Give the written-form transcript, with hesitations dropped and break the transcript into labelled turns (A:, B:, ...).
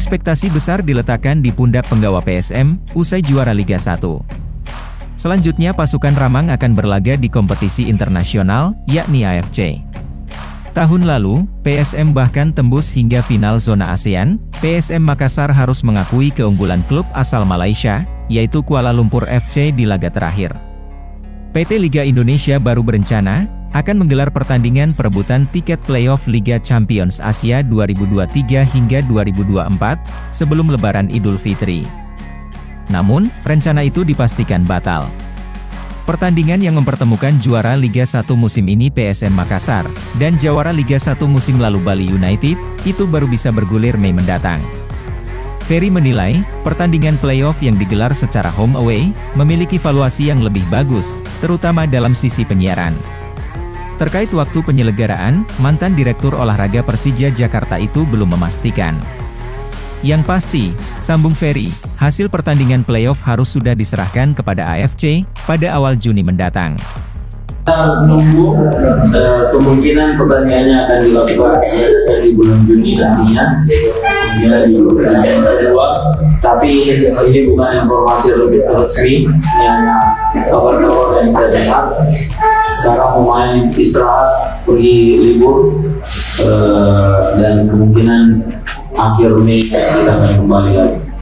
A: Ekspektasi besar diletakkan di pundak penggawa PSM, usai juara Liga 1. Selanjutnya pasukan Ramang akan berlaga di kompetisi internasional, yakni AFC. Tahun lalu, PSM bahkan tembus hingga final zona ASEAN. PSM Makassar harus mengakui keunggulan klub asal Malaysia, yaitu Kuala Lumpur FC di laga terakhir. PT Liga Indonesia baru berencana akan menggelar pertandingan perebutan tiket playoff Liga Champions Asia 2023 hingga 2024 sebelum Lebaran Idul Fitri. Namun, rencana itu dipastikan batal. Pertandingan yang mempertemukan juara Liga 1 musim ini PSM Makassar dan jawara Liga 1 musim lalu Bali United itu baru bisa bergulir Mei mendatang. Ferry menilai, pertandingan playoff yang digelar secara home away memiliki valuasi yang lebih bagus, terutama dalam sisi penyiaran. Terkait waktu penyelenggaraan, mantan Direktur Olahraga Persija Jakarta itu belum memastikan. Yang pasti, sambung Ferry, hasil pertandingan playoff harus sudah diserahkan kepada AFC pada awal Juni mendatang.
B: Kita harus menunggu, kemungkinan pertandingannya akan dilakukan di bulan Juni nantinya, hingga di pertandingan kedua. Tapi ini bukan informasi lebih resmi, yang kabar-kabar yang saya dengar. Sekarang pemain istirahat, pergi libur, dan kemungkinan akhir Mei kita akan kembali lagi.